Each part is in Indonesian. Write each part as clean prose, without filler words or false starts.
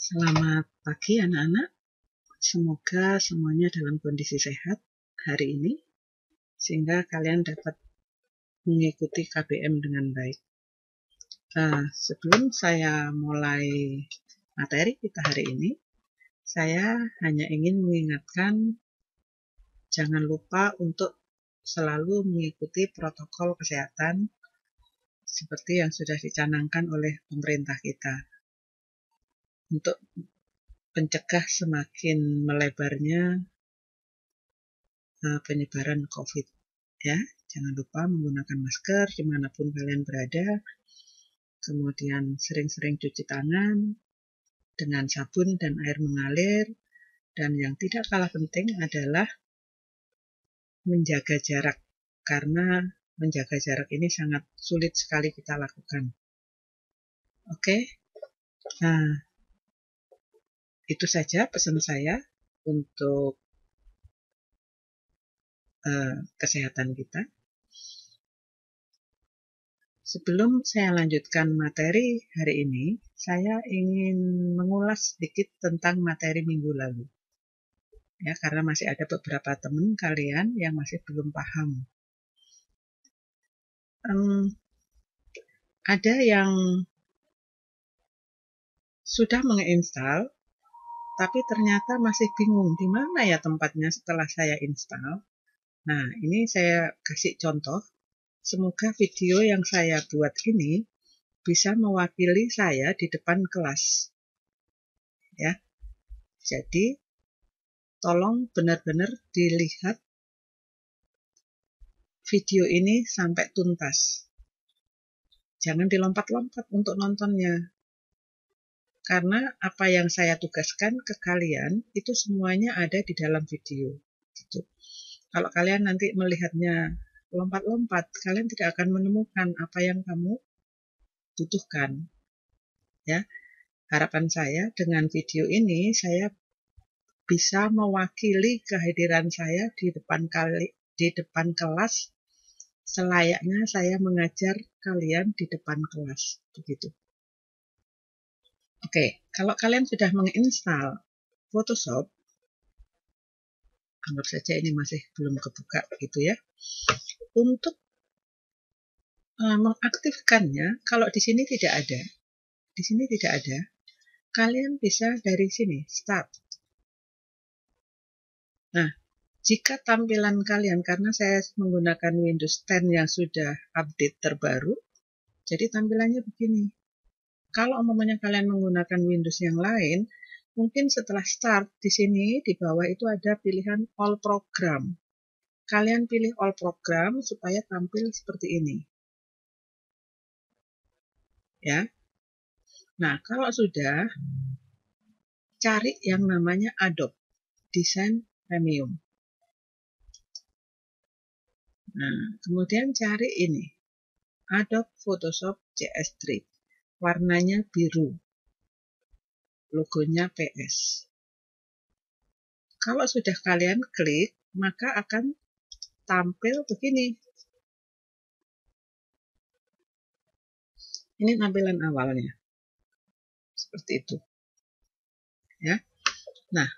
Selamat pagi anak-anak, semoga semuanya dalam kondisi sehat hari ini, sehingga kalian dapat mengikuti KBM dengan baik. Sebelum saya mulai materi kita hari ini, saya hanya ingin mengingatkan jangan lupa untuk selalu mengikuti protokol kesehatan seperti yang sudah dicanangkan oleh pemerintah kita untuk mencegah semakin melebarnya penyebaran COVID. Ya, jangan lupa menggunakan masker dimanapun kalian berada, kemudian sering-sering cuci tangan dengan sabun dan air mengalir, dan yang tidak kalah penting adalah menjaga jarak, karena menjaga jarak ini sangat sulit sekali kita lakukan. Oke, nah itu saja pesan saya untuk kesehatan kita. Sebelum saya lanjutkan materi hari ini, saya ingin mengulas sedikit tentang materi minggu lalu. Ya, karena masih ada beberapa teman kalian yang masih belum paham. Ada yang sudah menginstal, tapi ternyata masih bingung di mana ya tempatnya setelah saya install. Nah, ini saya kasih contoh. Semoga video yang saya buat ini bisa mewakili saya di depan kelas. Ya, jadi tolong benar-benar dilihat video ini sampai tuntas. Jangan dilompat-lompat untuk nontonnya. Karena apa yang saya tugaskan ke kalian itu semuanya ada di dalam video. Gitu. Kalau kalian nanti melihatnya lompat-lompat, kalian tidak akan menemukan apa yang kamu butuhkan. Ya, harapan saya dengan video ini saya bisa mewakili kehadiran saya di depan kelas selayaknya saya mengajar kalian di depan kelas, begitu. Oke, kalau kalian sudah menginstal Photoshop, anggap saja ini masih belum kebuka gitu ya. Untuk mengaktifkannya, kalau di sini tidak ada, kalian bisa dari sini, Start. Nah, jika tampilan kalian, karena saya menggunakan Windows 10 yang sudah update terbaru, jadi tampilannya begini. Kalau umpamanya kalian menggunakan Windows yang lain, mungkin setelah Start di sini di bawah itu ada pilihan All Program. Kalian pilih All Program supaya tampil seperti ini. Ya. Nah, kalau sudah, cari yang namanya Adobe Design Premium. Nah, kemudian cari ini, Adobe Photoshop CS3. Warnanya biru. Logonya PS. Kalau sudah kalian klik, maka akan tampil begini. Ini tampilan awalnya. Seperti itu. Ya. Nah,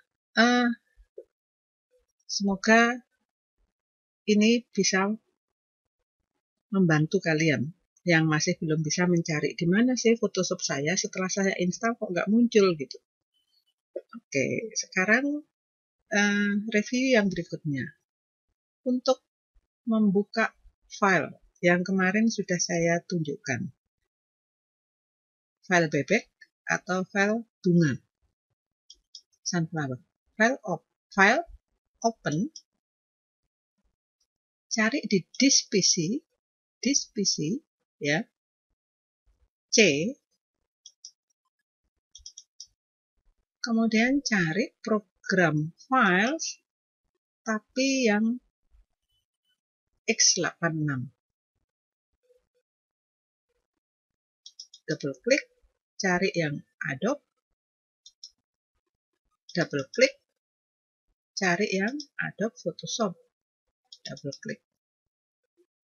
semoga ini bisa membantu kalian yang masih belum bisa mencari di mana sih Photoshop saya setelah saya install kok nggak muncul gitu. Oke, sekarang review yang berikutnya. Untuk membuka file yang kemarin sudah saya tunjukkan. File bebek atau file bunga. Sunflower. File open. Cari di this PC ya. C. Kemudian cari program files tapi yang x86. Double klik, cari yang Adobe. Double klik, cari yang Adobe Photoshop. Double klik.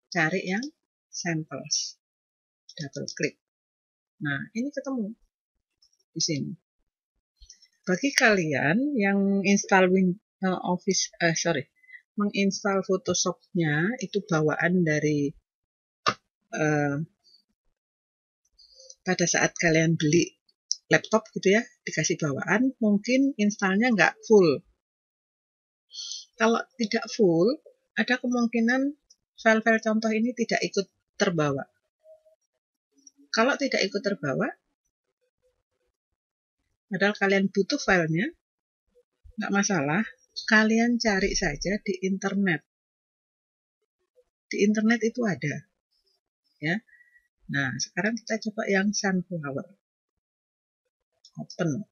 Cari yang samples. Double klik. Nah, ini ketemu di sini. bagi kalian yang install menginstal Photoshop-nya itu bawaan dari pada saat kalian beli laptop gitu ya, dikasih bawaan, mungkin installnya nggak full. Kalau tidak full, ada kemungkinan file-file contoh ini tidak ikut terbawa. Kalau tidak ikut terbawa, padahal kalian butuh filenya, nggak masalah, kalian cari saja di internet. Di internet itu ada, ya. Nah, sekarang kita coba yang Sunflower. Open.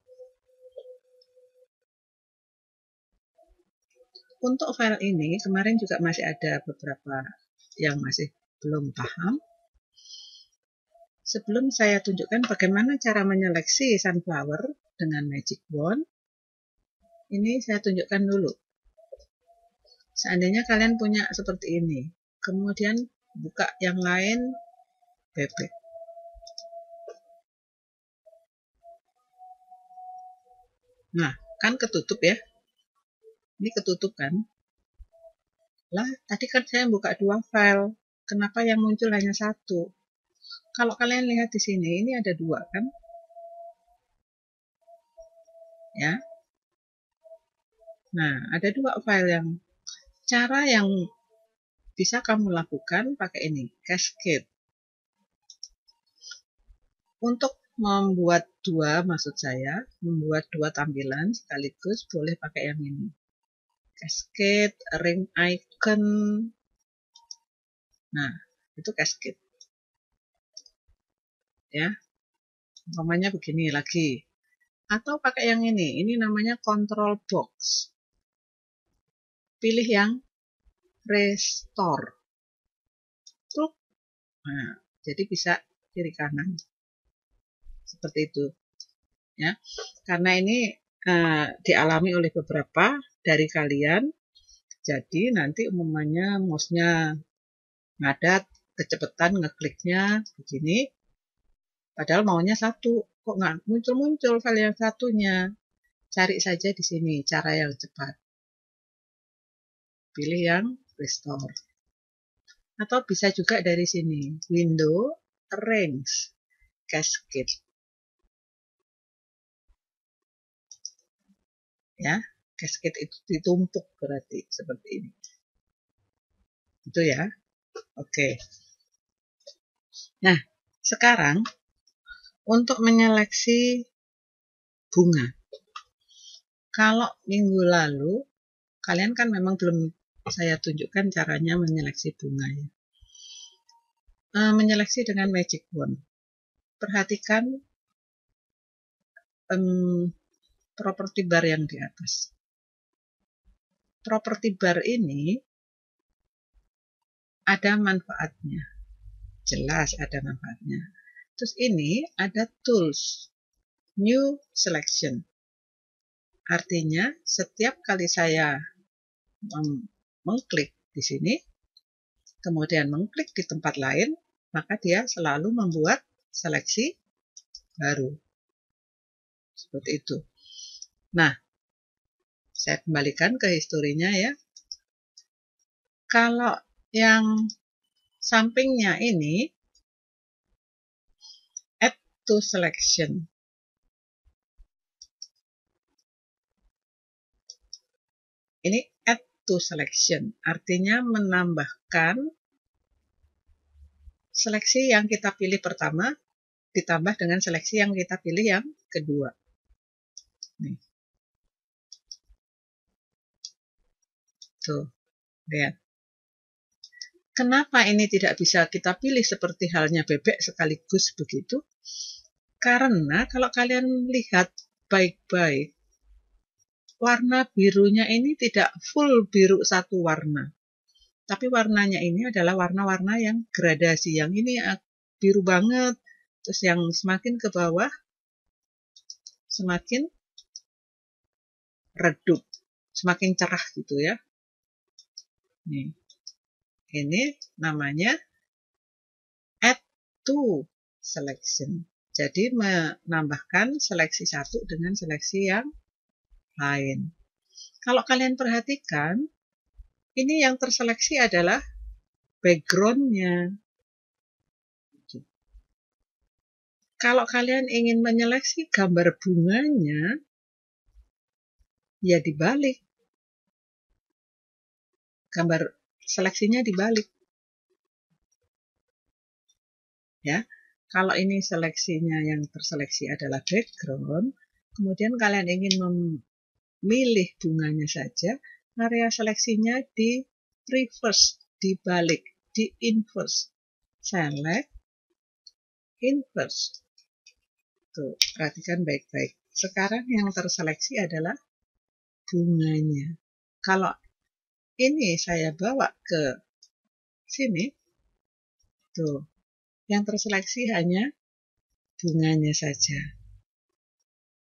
Untuk file ini, kemarin juga masih ada beberapa yang masih belum paham. Sebelum saya tunjukkan bagaimana cara menyeleksi Sunflower dengan Magic Wand, ini saya tunjukkan dulu. Seandainya kalian punya seperti ini, kemudian buka yang lain, bebek. Nah, kan ketutup ya. Ini ketutup kan. Lah, tadi kan saya buka 2 file. Kenapa yang muncul hanya 1? Kalau kalian lihat di sini, ini ada 2 kan? Ya. Nah, ada 2 file yang cara yang bisa kamu lakukan pakai ini, Cascade. Untuk membuat 2, maksud saya, membuat 2 tampilan sekaligus boleh pakai yang ini. Cascade, ring icon. Nah, itu Cascade. Ya. Umpamanya begini lagi. Atau pakai yang ini namanya control box. Pilih yang restore. Truk. Nah, jadi bisa kiri kanan. Seperti itu. Ya. Karena ini dialami oleh beberapa dari kalian. Jadi nanti umumnya mouse-nya ngadat, kecepatan ngekliknya begini. Padahal maunya 1. Kok nggak muncul-muncul file yang satunya? Cari saja di sini cara yang cepat. Pilih yang restore. Atau bisa juga dari sini, window, arrange, cascade. Ya, cascade itu ditumpuk berarti seperti ini. Itu ya. Oke. Nah, sekarang untuk menyeleksi bunga. Kalau minggu lalu, kalian kan memang belum saya tunjukkan caranya menyeleksi bunga ya. Menyeleksi dengan Magic Wand. Perhatikan property bar yang di atas. Property bar ini ada manfaatnya. Jelas ada manfaatnya. Terus ini ada tools, new selection. Artinya setiap kali saya mengklik di sini, kemudian mengklik di tempat lain, maka dia selalu membuat seleksi baru. Seperti itu. Nah, saya kembalikan ke historinya ya. Kalau yang sampingnya ini, add to selection. Ini add to selection, artinya menambahkan seleksi yang kita pilih pertama, ditambah dengan seleksi yang kita pilih yang kedua. Nih. Tuh, lihat. Kenapa ini tidak bisa kita pilih seperti halnya bebek sekaligus begitu? Karena kalau kalian lihat baik-baik, warna birunya ini tidak full biru satu warna. Tapi warnanya ini adalah warna-warna yang gradasi. Yang ini biru banget, terus yang semakin ke bawah, semakin redup, semakin cerah gitu ya. Nih. Ini namanya add to selection. Jadi menambahkan seleksi 1 dengan seleksi yang lain. Kalau kalian perhatikan, ini yang terseleksi adalah background-nya. Kalau kalian ingin menyeleksi gambar bunganya, ya dibalik. Gambar seleksinya dibalik. Ya, kalau ini seleksinya yang terseleksi adalah background, kemudian kalian ingin memilih bunganya saja, area seleksinya di reverse, dibalik, di inverse. Select, inverse. Tuh, perhatikan baik-baik. Sekarang yang terseleksi adalah bunganya. Kalau ini saya bawa ke sini, tuh, yang terseleksi hanya bunganya saja.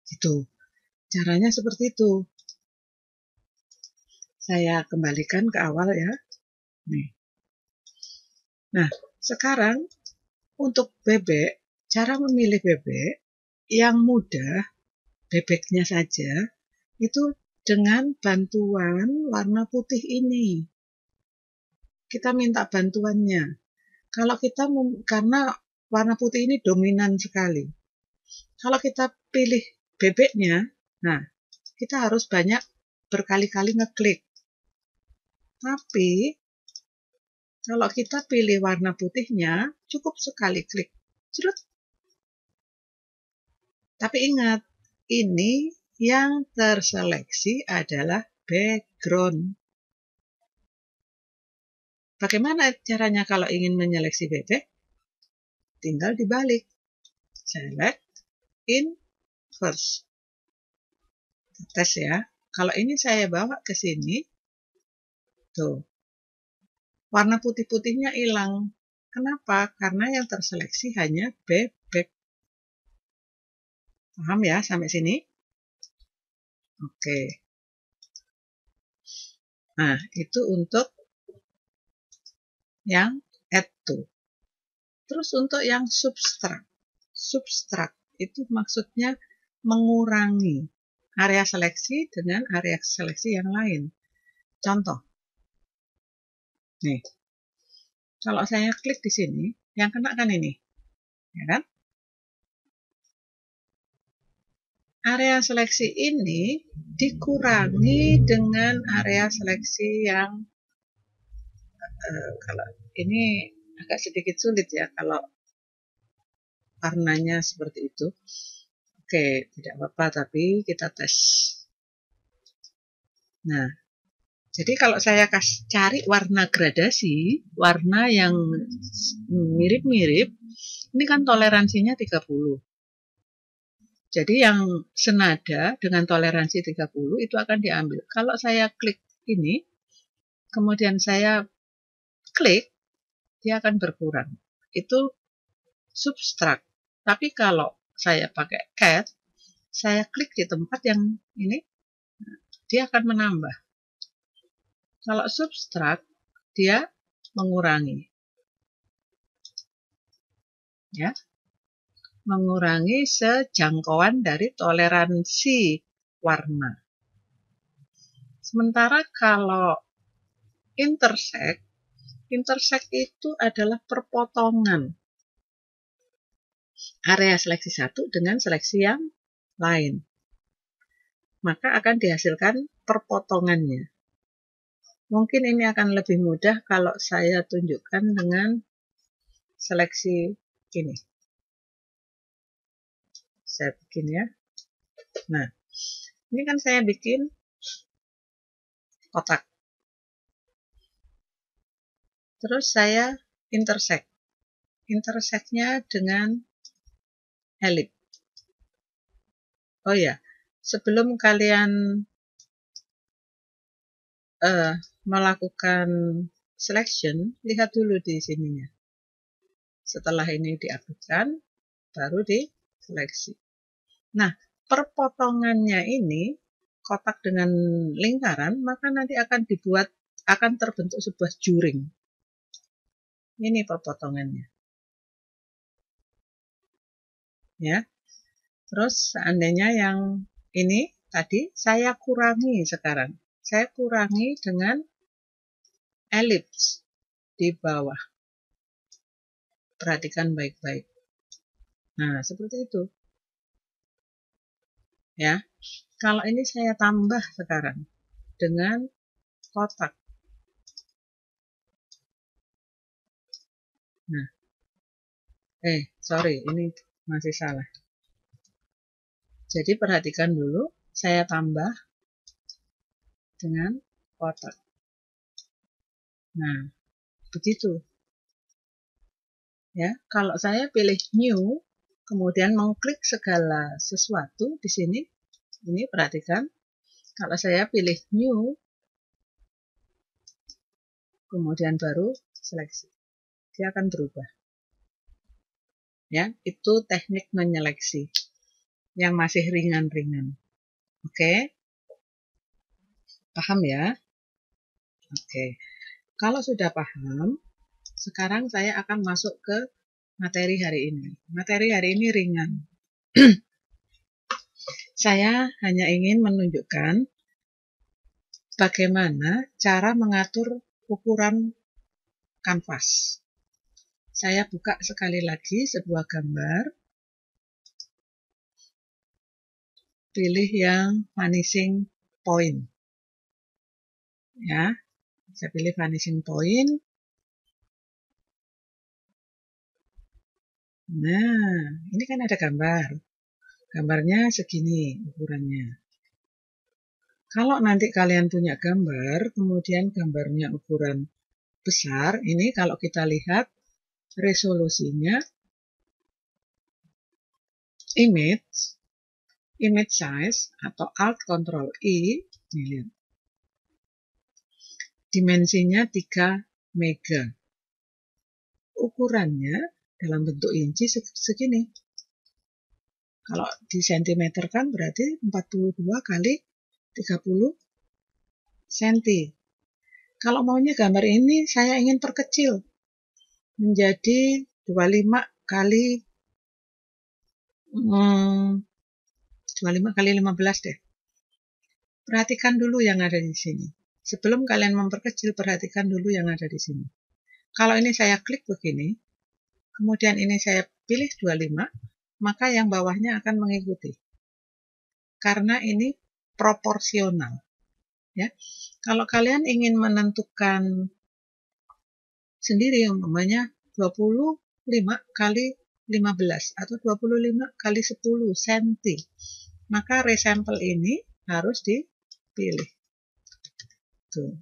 Itu, caranya seperti itu. Saya kembalikan ke awal ya. Nih. Nah, sekarang untuk bebek, cara memilih bebek yang mudah, bebeknya saja, itu dengan bantuan warna putih ini. Kita minta bantuannya. Kalau kita, karena warna putih ini dominan sekali. Kalau kita pilih bebeknya, nah, kita harus banyak berkali-kali ngeklik. Tapi, kalau kita pilih warna putihnya, cukup sekali klik. Cerut. Tapi ingat, ini yang terseleksi adalah background. Bagaimana caranya kalau ingin menyeleksi bebek? Tinggal dibalik. Select, inverse. Tes ya. Kalau ini saya bawa ke sini, tuh, warna putih-putihnya hilang. Kenapa? Karena yang terseleksi hanya bebek. Paham ya sampai sini? Oke. Nah, itu untuk yang add to. Terus untuk yang subtract. Subtract itu maksudnya mengurangi area seleksi dengan area seleksi yang lain. Contoh. Nih. Kalau saya klik di sini, yang kena kan ini. Ya kan? Area seleksi ini dikurangi dengan area seleksi yang kalau ini agak sedikit sulit ya kalau warnanya seperti itu. Oke, tidak apa-apa, tapi kita tes. Nah, jadi kalau saya cari warna gradasi, warna yang mirip-mirip, ini kan toleransinya 30. Jadi yang senada dengan toleransi 30 itu akan diambil. Kalau saya klik ini, kemudian saya klik, dia akan berkurang. Itu subtract. Tapi kalau saya pakai add, saya klik di tempat yang ini, dia akan menambah. Kalau subtract, dia mengurangi. Ya, mengurangi sejangkauan dari toleransi warna. Sementara kalau intersect itu adalah perpotongan area seleksi satu dengan seleksi yang lain. Maka akan dihasilkan perpotongannya. Mungkin ini akan lebih mudah kalau saya tunjukkan dengan seleksi ini. Saya bikin ya. Nah, ini kan saya bikin kotak. Terus saya intersect. Intersect-nya dengan elip. Oh ya, sebelum kalian melakukan selection, lihat dulu di sininya. Setelah ini diaktifkan, baru diseleksi. Nah, perpotongannya ini, kotak dengan lingkaran, maka nanti akan terbentuk sebuah juring. Ini perpotongannya. Ya. Terus seandainya yang ini tadi saya kurangi sekarang. Saya kurangi dengan elips di bawah. Perhatikan baik-baik. Nah, seperti itu. Ya. Kalau ini saya tambah sekarang dengan kotak. Nah, sorry, ini masih salah. Jadi perhatikan dulu, saya tambah dengan kotak. Nah, begitu. Ya, kalau saya pilih new, kemudian mengklik segala sesuatu di sini, ini perhatikan. Kalau saya pilih new, kemudian baru seleksi, dia akan berubah. Ya, itu teknik menyeleksi yang masih ringan-ringan. Oke? Paham ya? Oke. Kalau sudah paham, sekarang saya akan masuk ke materi hari ini. Materi hari ini ringan. Saya hanya ingin menunjukkan bagaimana cara mengatur ukuran kanvas. Saya buka sekali lagi sebuah gambar. Pilih yang vanishing point. Ya, saya pilih vanishing point. Nah, ini kan ada gambar. Gambarnya segini ukurannya. Kalau nanti kalian punya gambar, kemudian gambarnya ukuran besar, ini kalau kita lihat resolusinya, image size atau Alt Ctrl I, ini lihat. Dimensinya 3 mega. Ukurannya dalam bentuk inci segini. Kalau di sentimeter kan berarti 42 kali 30 cm. Kalau maunya gambar ini saya ingin perkecil menjadi 25 kali 15 deh. Perhatikan dulu yang ada di sini. Sebelum kalian memperkecil, perhatikan dulu yang ada di sini. Kalau ini saya klik begini, kemudian ini saya pilih 25, maka yang bawahnya akan mengikuti. Karena ini proporsional. Ya. Kalau kalian ingin menentukan sendiri, umpamanya 25 kali 15 atau 25 kali 10 cm, maka resample ini harus dipilih. Tuh.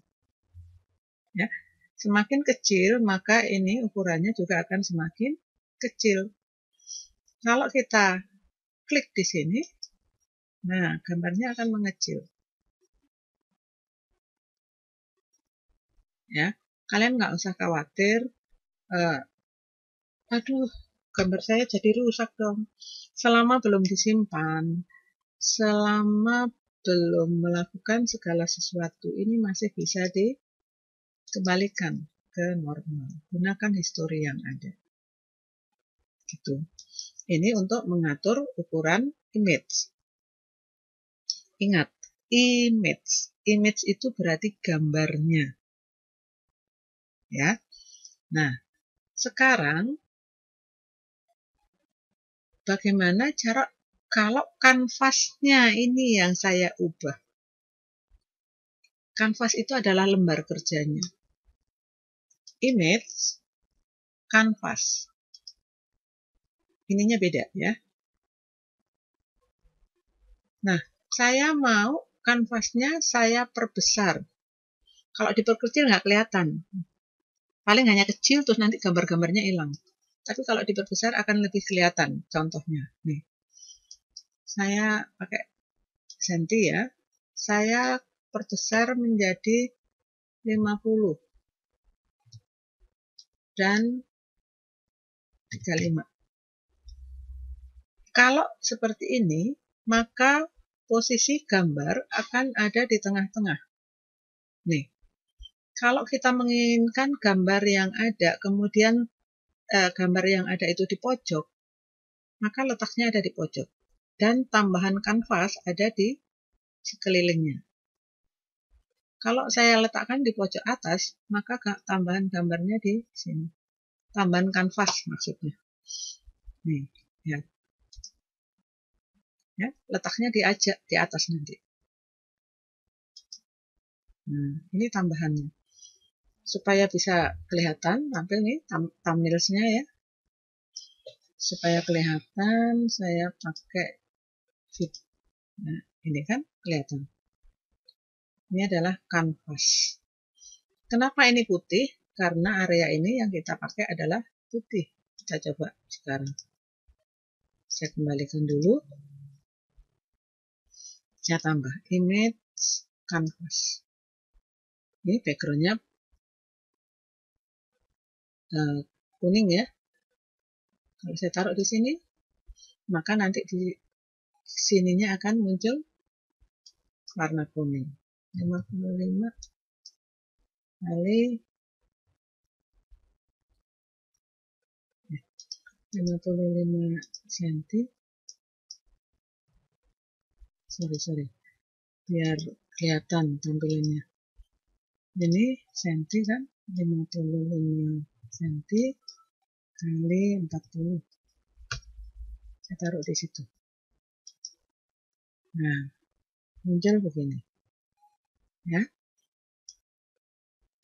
Ya. Semakin kecil, maka ini ukurannya juga akan semakin kecil. Kalau kita klik di sini, nah gambarnya akan mengecil. Ya, kalian nggak usah khawatir. Aduh, gambar saya jadi rusak dong. Selama belum disimpan, selama belum melakukan segala sesuatu, ini masih bisa dikembalikan ke normal. Gunakan histori yang ada. Gitu. Ini untuk mengatur ukuran image. Ingat, image. Image itu berarti gambarnya. Ya. Nah, sekarang bagaimana cara kalau kanvasnya ini yang saya ubah? Kanvas itu adalah lembar kerjanya. Image, kanvas. Ininya beda ya. Nah, saya mau kanvasnya saya perbesar. Kalau diperkecil nggak kelihatan. Paling hanya kecil terus nanti gambar-gambarnya hilang. Tapi kalau diperbesar akan lebih kelihatan. Contohnya, nih. Saya pakai senti ya. Saya perbesar menjadi 50 dan 35. Kalau seperti ini, maka posisi gambar akan ada di tengah-tengah. Nih, kalau kita menginginkan gambar yang ada, kemudian gambar yang ada itu di pojok, maka letaknya ada di pojok. Dan tambahan kanvas ada di sekelilingnya. Kalau saya letakkan di pojok atas, maka tambahan gambarnya di sini. Tambahan kanvas maksudnya. Nih, ya. Ya, letaknya di atas nanti. Nah, ini tambahannya. Supaya bisa kelihatan, tampil nih thumbnails-nya ya. Supaya kelihatan, saya pakai fit. Nah, ini kan kelihatan. Ini adalah kanvas. Kenapa ini putih? Karena area ini yang kita pakai adalah putih. Kita coba sekarang. Saya kembalikan dulu. Saya tambah image canvas. Ini backgroundnya kuning ya. Kalau saya taruh di sini, maka nanti di sininya akan muncul warna kuning. 55 kali 55 cm. Sorry. Biar kelihatan tampilannya. Ini senti kan, 55 cm kali 40. Saya taruh di situ. Nah, muncul begini. Ya.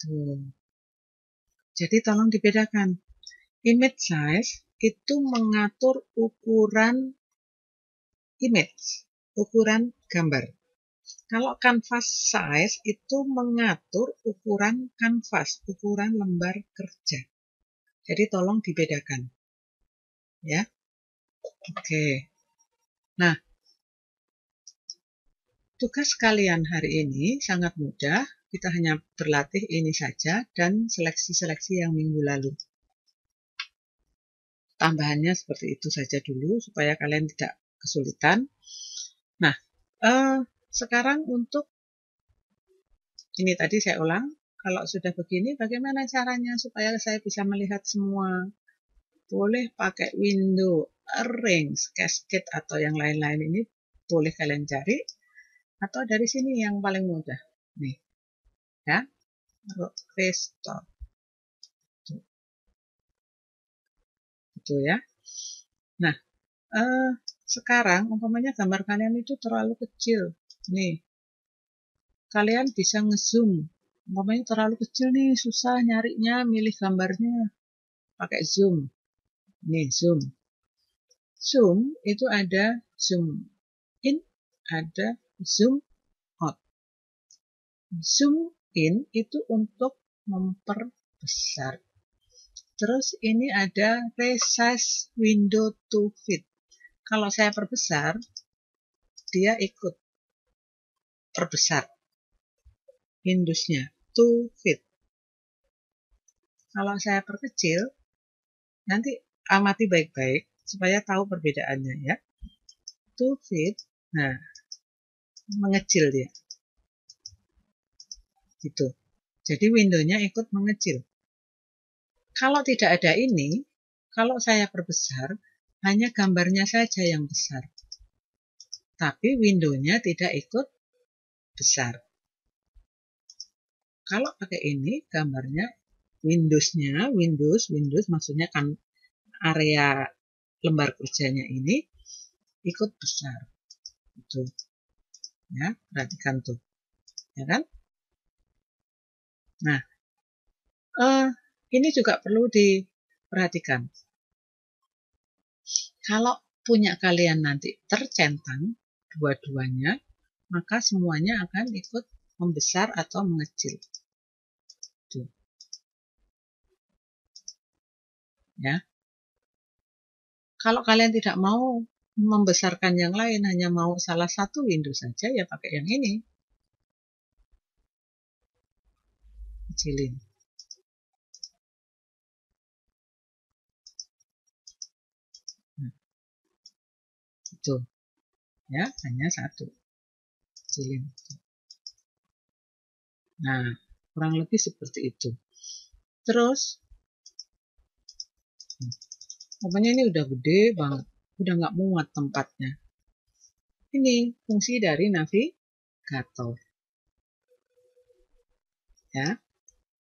Tuh. Jadi tolong dibedakan. Image size itu mengatur ukuran image, ukuran gambar. Kalau canvas size itu mengatur ukuran kanvas, ukuran lembar kerja. Jadi tolong dibedakan. Ya. Oke. Nah, tugas kalian hari ini sangat mudah. Kita hanya berlatih ini saja dan seleksi-seleksi yang minggu lalu. Tambahannya seperti itu saja dulu supaya kalian tidak kesulitan. Nah, sekarang untuk ini tadi saya ulang. Kalau sudah begini, bagaimana caranya supaya saya bisa melihat semua? Boleh pakai window, arrange, cascade, atau yang lain-lain ini boleh kalian cari. Atau dari sini yang paling mudah. Nih, ya, restore. Itu ya. Nah, sekarang umpamanya gambar kalian itu terlalu kecil. Nih, kalian bisa ngezoom. Umpamanya terlalu kecil nih, susah nyarinya, milih gambarnya. Pakai zoom. Nih, zoom. Zoom itu ada zoom in, ada zoom out. Zoom in itu untuk memperbesar. Terus ini ada resize window to fit. Kalau saya perbesar, dia ikut perbesar windowsnya to fit. Kalau saya perkecil, nanti amati baik-baik supaya tahu perbedaannya ya. To fit, nah mengecil dia. Gitu. Jadi windownya ikut mengecil. Kalau tidak ada ini, kalau saya perbesar, hanya gambarnya saja yang besar. Tapi windownya tidak ikut besar. Kalau pakai ini, gambarnya Windows maksudnya kan area lembar kerjanya ini ikut besar. Itu. Ya, perhatikan tuh. Ya kan? Nah, ini juga perlu diperhatikan. Kalau punya kalian nanti tercentang dua-duanya, maka semuanya akan ikut membesar atau mengecil. Tuh. Ya. Kalau kalian tidak mau membesarkan yang lain, hanya mau salah satu window saja, ya pakai yang ini. Kecilin. Nah, itu. Ya, hanya satu. Kecilin. Nah, kurang lebih seperti itu. Terus, pokoknya ini udah gede banget. Udah nggak muat tempatnya. Ini fungsi dari navigasi. gator. Ya,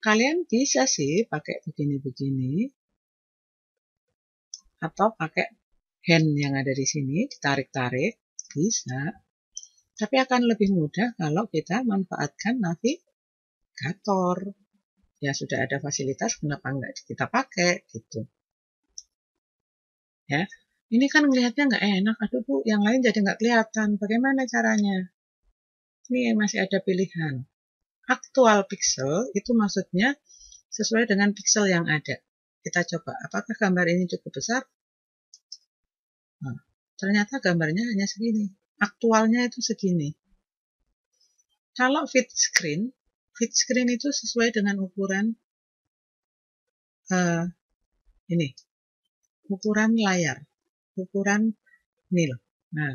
kalian bisa sih pakai begini-begini atau pakai hand yang ada di sini, ditarik-tarik, bisa. Tapi akan lebih mudah kalau kita manfaatkan navigator. Ya sudah ada fasilitas, kenapa enggak kita pakai gitu. Ya, ini kan melihatnya nggak enak, aduh Bu, yang lain jadi nggak kelihatan. Bagaimana caranya? Ini masih ada pilihan. Aktual pixel itu maksudnya sesuai dengan pixel yang ada. Kita coba, apakah gambar ini cukup besar? Nah, ternyata gambarnya hanya segini. Aktualnya itu segini. Kalau fit screen itu sesuai dengan ukuran ini, ukuran layar, ukuran nil. Nah,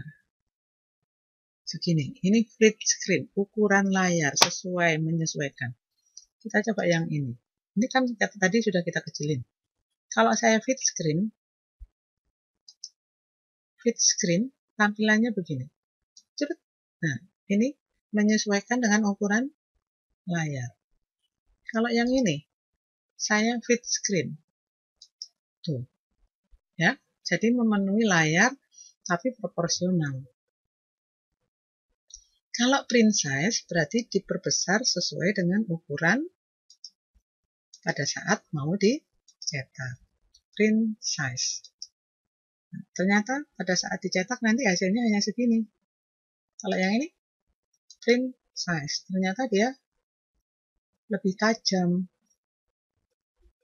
segini. Ini fit screen, ukuran layar sesuai, menyesuaikan. Kita coba yang ini. Ini kan tadi sudah kita kecilin. Kalau saya fit screen tampilannya begini. Nah, ini menyesuaikan dengan ukuran layar. Kalau yang ini, saya fit screen. Tuh. Ya, jadi memenuhi layar tapi proporsional. Kalau print size berarti diperbesar sesuai dengan ukuran pada saat mau dicetak. Print size. Nah, ternyata pada saat dicetak nanti hasilnya hanya segini. Kalau yang ini print size, ternyata dia lebih tajam,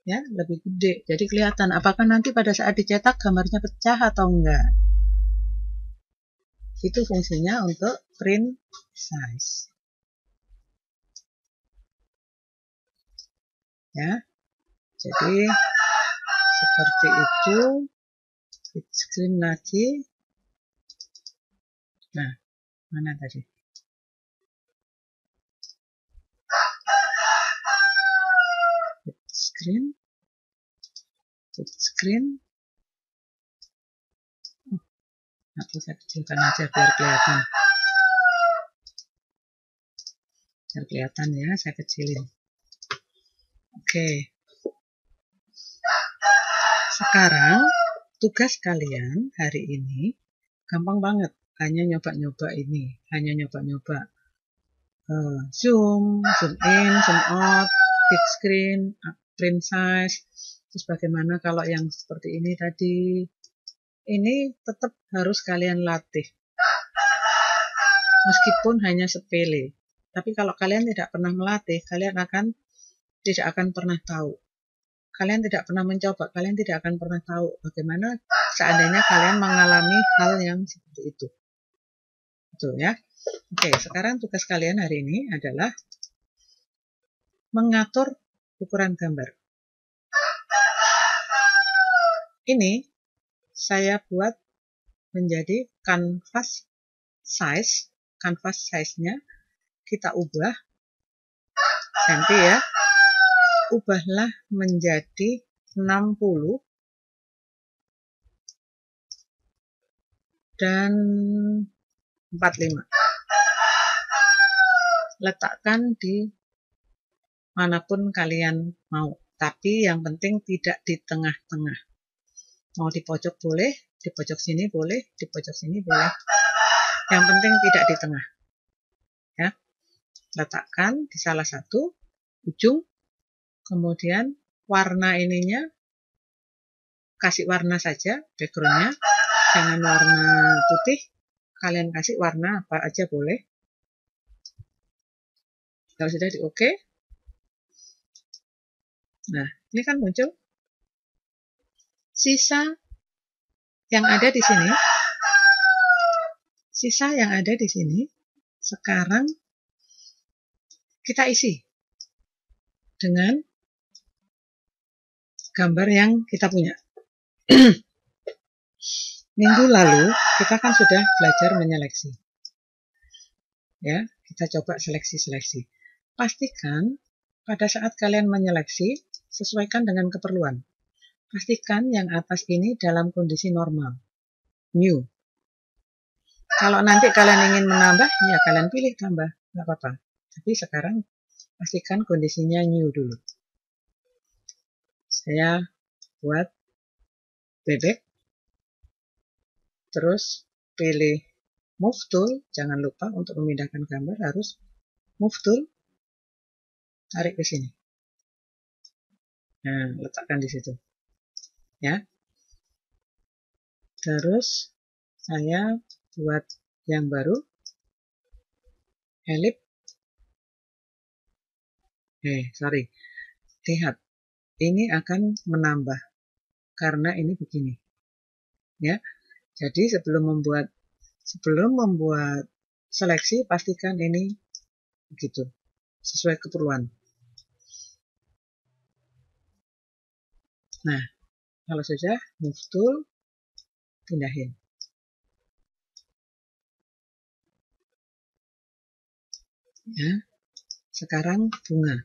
ya, lebih gede. Jadi kelihatan apakah nanti pada saat dicetak gambarnya pecah atau enggak. Itu fungsinya untuk print size. Ya, jadi seperti itu. Fit screen lagi. Nah, mana tadi? Fit screen. Atau saya kecilkan aja biar kelihatan. Biar kelihatan ya, saya kecilin. Oke. Sekarang tugas kalian hari ini gampang banget. Hanya nyoba-nyoba ini. Hanya nyoba-nyoba zoom in, zoom out, big screen, print size. Terus bagaimana kalau yang seperti ini tadi. Ini tetap harus kalian latih. Meskipun hanya sepele. Tapi kalau kalian tidak pernah melatih, kalian tidak akan pernah tahu. Kalian tidak pernah mencoba, kalian tidak akan pernah tahu bagaimana seandainya kalian mengalami hal yang seperti itu. Betul ya? Oke, sekarang tugas kalian hari ini adalah mengatur ukuran gambar. Ini saya buat menjadi canvas size-nya kita ubah, ganti ya, ubahlah menjadi 60 dan 45. Letakkan di manapun kalian mau, tapi yang penting tidak di tengah-tengah. Mau di pojok boleh, di pojok sini boleh, di pojok sini boleh. Yang penting tidak di tengah. Ya. Letakkan di salah satu ujung, kemudian warna ininya kasih warna saja, backgroundnya jangan warna putih, kalian kasih warna apa aja boleh. Kalau sudah di oke. Nah, ini kan muncul sisa yang ada di sini. Sisa yang ada di sini sekarang kita isi dengan gambar yang kita punya. Minggu lalu kita kan sudah belajar menyeleksi. Ya, kita coba seleksi-seleksi. Pastikan pada saat kalian menyeleksi sesuaikan dengan keperluan. Pastikan yang atas ini dalam kondisi normal, new. Kalau nanti kalian ingin menambah, ya kalian pilih tambah, nggak apa-apa. Tapi sekarang pastikan kondisinya new dulu. Saya buat bebek, terus pilih move tool, jangan lupa untuk memindahkan gambar harus move tool, tarik ke sini. Nah, letakkan di situ. Ya. Terus saya buat yang baru, ellipse. Sorry. Lihat, ini akan menambah karena ini begini. Ya. Jadi sebelum membuat seleksi, pastikan ini begitu, sesuai keperluan. Nah, kalau sudah, move tool, pindahin. Ya, sekarang bunga.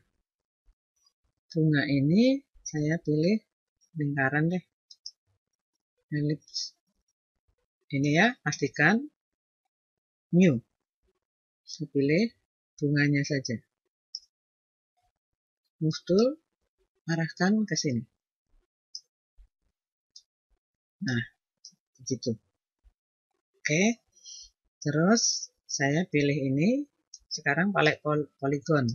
Bunga ini saya pilih lingkaran deh. Ellipse. Ini ya, pastikan new. Saya pilih bunganya saja. Move tool, arahkan ke sini. Nah, begitu. Oke. Terus saya pilih ini. Sekarang palet polygon.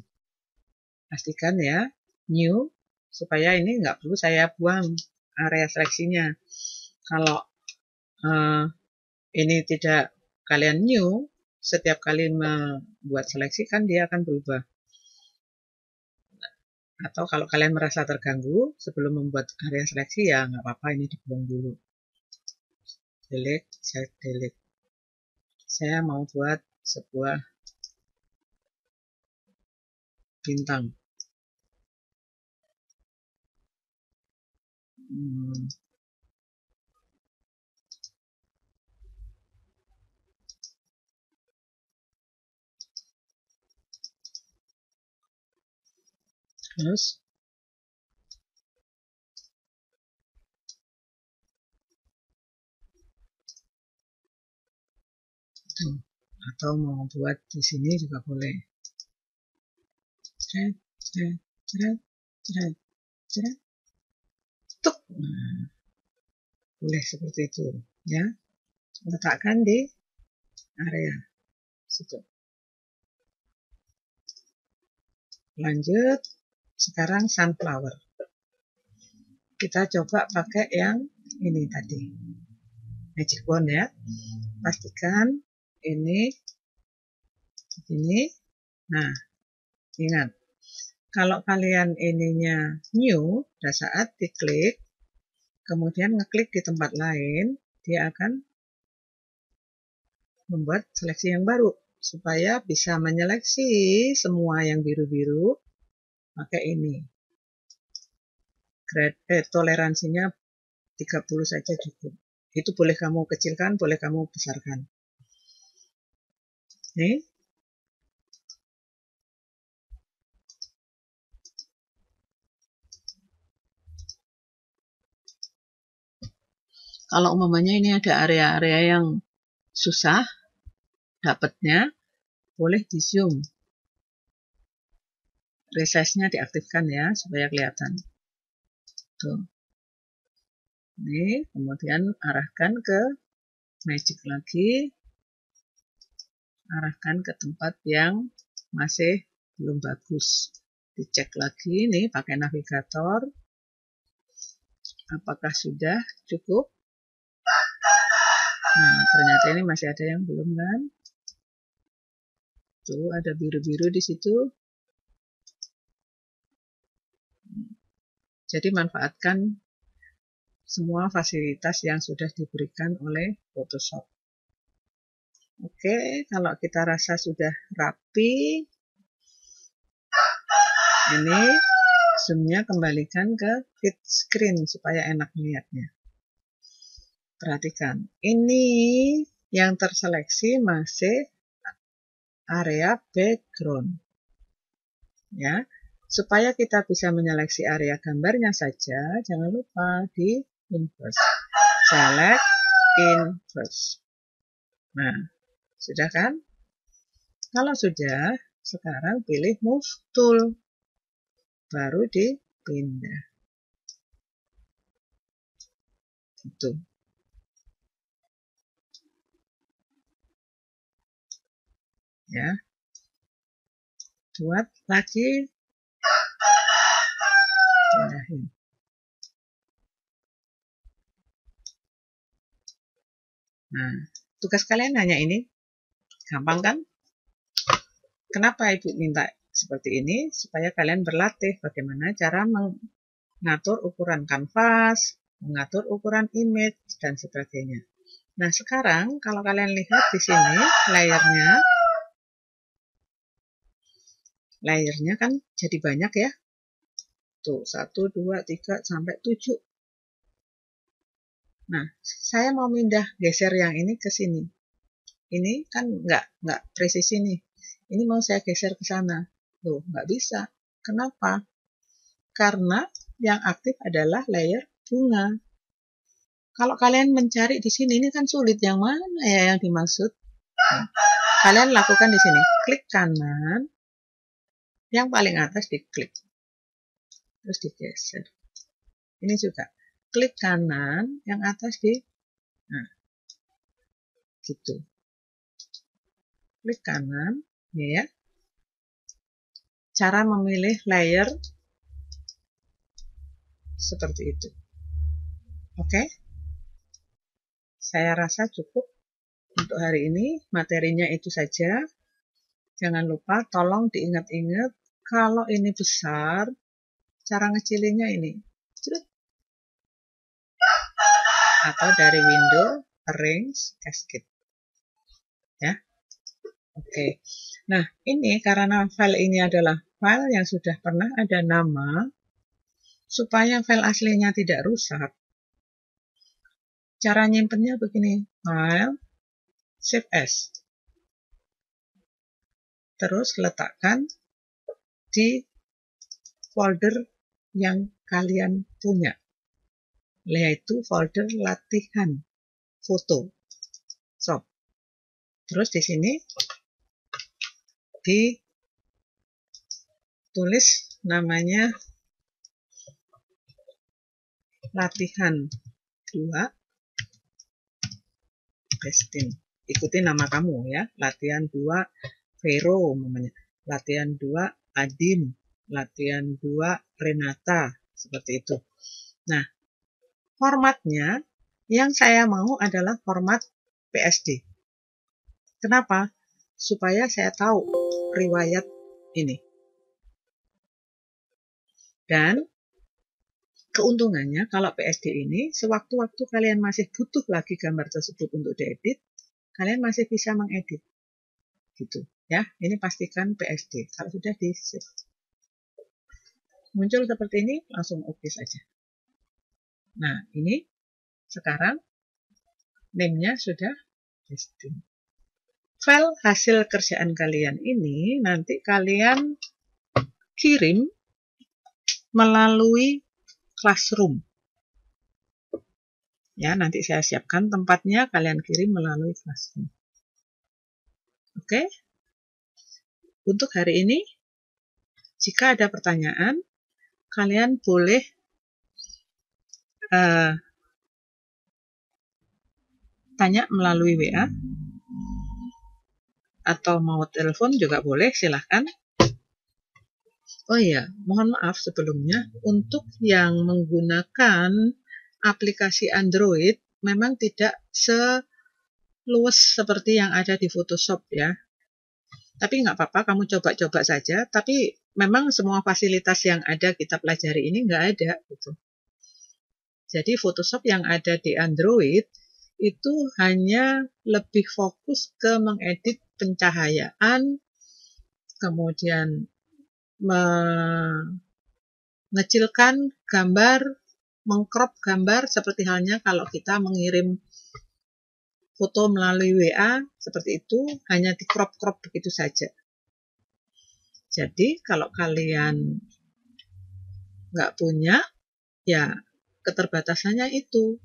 Pastikan ya, new, supaya ini nggak perlu saya buang area seleksinya. Kalau ini tidak kalian new, setiap kali membuat seleksi kan dia akan berubah. Atau kalau kalian merasa terganggu sebelum membuat area seleksi, ya nggak apa-apa, ini dibuang dulu. Delete, saya delete. Saya mau buat sebuah bintang. Terus atau mau buat di sini juga boleh. Tuk. Nah, boleh seperti itu ya. Letakkan di area situ. Lanjut, sekarang sunflower. Kita coba pakai yang ini tadi, magic wand ya. Pastikan ini. Nah, ingat, kalau kalian ininya new, pada saat diklik, kemudian ngeklik di tempat lain, dia akan membuat seleksi yang baru, supaya bisa menyeleksi semua yang biru-biru pakai ini. Toleransinya 30 saja cukup. Itu boleh kamu kecilkan, boleh kamu besarkan. Nih. Kalau umpamanya ini ada area-area yang susah dapatnya, boleh di zoom. Resize-nya diaktifkan ya, supaya kelihatan. Tuh. Ini, kemudian arahkan ke magic lagi. Arahkan ke tempat yang masih belum bagus. Dicek lagi nih pakai navigator. Apakah sudah cukup? Nah, ternyata ini masih ada yang belum kan? Tuh, ada biru-biru di situ. Jadi manfaatkan semua fasilitas yang sudah diberikan oleh Photoshop. Oke, kalau kita rasa sudah rapi, ini zoom-nya kembalikan ke fit screen supaya enak melihatnya. Perhatikan, ini yang terseleksi masih area background. Ya, supaya kita bisa menyeleksi area gambarnya saja, jangan lupa di inverse. Select inverse. Nah, Sudah kan? Kalau sudah, sekarang pilih Move Tool. Baru dipindah. Gitu. Ya. Buat lagi. Pindahin. Nah, tugas kalian hanya ini. Gampang kan? Kenapa Ibu minta seperti ini? Supaya kalian berlatih bagaimana cara mengatur ukuran kanvas, mengatur ukuran image, dan sebagainya. Nah, sekarang kalau kalian lihat di sini layernya kan jadi banyak ya. Tuh, 1, 2, 3, sampai 7. Nah, saya mau pindah geser yang ini ke sini. Ini kan nggak presisi nih. Ini mau saya geser ke sana. Loh, nggak bisa. Kenapa? Karena yang aktif adalah layer bunga. Kalau kalian mencari di sini, ini kan sulit. Yang mana ya yang dimaksud? Nah, kalian lakukan di sini. Klik kanan. Yang paling atas diklik. Terus digeser. Ini juga. Klik kanan, yang atas nah, gitu. Klik kanan, ya. Cara memilih layer seperti itu. Oke? Saya rasa cukup untuk hari ini. Materinya itu saja. Jangan lupa, tolong diingat-ingat, kalau ini besar, cara ngecilinnya ini. Atau dari window, arrange, cascade. Ya. Oke. Nah, ini karena file ini adalah file yang sudah pernah ada nama, supaya file aslinya tidak rusak, cara nyimpennya begini, file, save as. Terus letakkan di folder yang kalian punya, yaitu folder latihan foto. Terus di sini ditulis namanya latihan 2 Destin. Ikuti nama kamu ya, latihan 2 Vero namanya, latihan 2 Adin, latihan 2 Renata, seperti itu. Nah, formatnya yang saya mau adalah format PSD. Kenapa? Supaya saya tahu riwayat ini. Dan keuntungannya kalau PSD ini, sewaktu-waktu kalian masih butuh lagi gambar tersebut untuk diedit, kalian masih bisa mengedit. Gitu ya. Ini pastikan PSD. Kalau sudah di save, muncul seperti ini, langsung oke saja. Nah, ini sekarang name-nya sudah Destin. File hasil kerjaan kalian ini nanti kalian kirim melalui Classroom. Ya, nanti saya siapkan tempatnya, kalian kirim melalui Classroom. Oke? Untuk hari ini, jika ada pertanyaan, kalian boleh tanya melalui WA, atau mau telepon juga boleh, silahkan. Oh iya, mohon maaf sebelumnya, untuk yang menggunakan aplikasi Android, memang tidak seluas seperti yang ada di Photoshop ya. Tapi nggak apa-apa, kamu coba-coba saja. Tapi memang semua fasilitas yang ada kita pelajari ini nggak ada. Gitu. Jadi Photoshop yang ada di Android itu hanya lebih fokus ke mengedit pencahayaan, kemudian mengecilkan gambar, mengcrop gambar, seperti halnya kalau kita mengirim foto melalui WA, seperti itu, hanya di crop-crop begitu saja. Jadi kalau kalian nggak punya, ya keterbatasannya itu.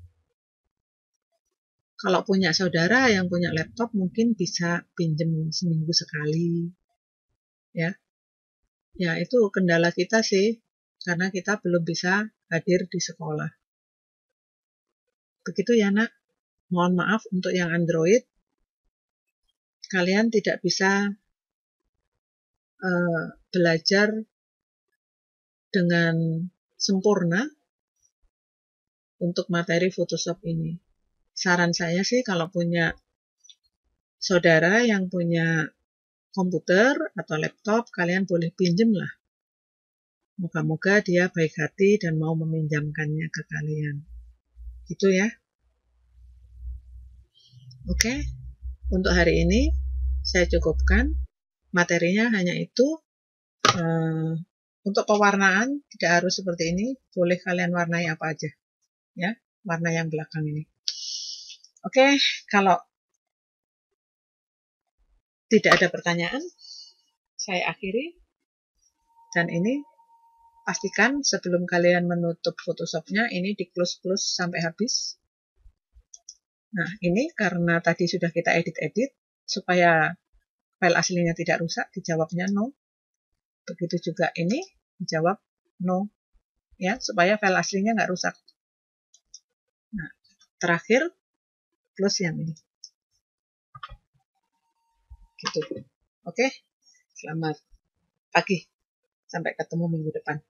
Kalau punya saudara yang punya laptop mungkin bisa pinjem seminggu sekali, ya. Ya, itu kendala kita sih, karena kita belum bisa hadir di sekolah. Begitu ya, Nak. Mohon maaf untuk yang Android, kalian tidak bisa belajar dengan sempurna untuk materi Photoshop ini. Saran saya sih kalau punya saudara yang punya komputer atau laptop, kalian boleh pinjem lah. Moga-moga dia baik hati dan mau meminjamkannya ke kalian. Gitu ya. Oke, untuk hari ini saya cukupkan. Materinya hanya itu. Untuk pewarnaan tidak harus seperti ini. Boleh kalian warnai apa aja. Ya, warna yang belakang ini. Oke, kalau tidak ada pertanyaan, saya akhiri. Dan ini pastikan sebelum kalian menutup Photoshop-nya, ini di close sampai habis. Nah, ini karena tadi sudah kita edit-edit, supaya file aslinya tidak rusak, dijawabnya no. Begitu juga ini, dijawab no. Ya, supaya file aslinya nggak rusak. Nah, terakhir, close yang ini. Gitu. Oke, selamat pagi. Sampai ketemu minggu depan.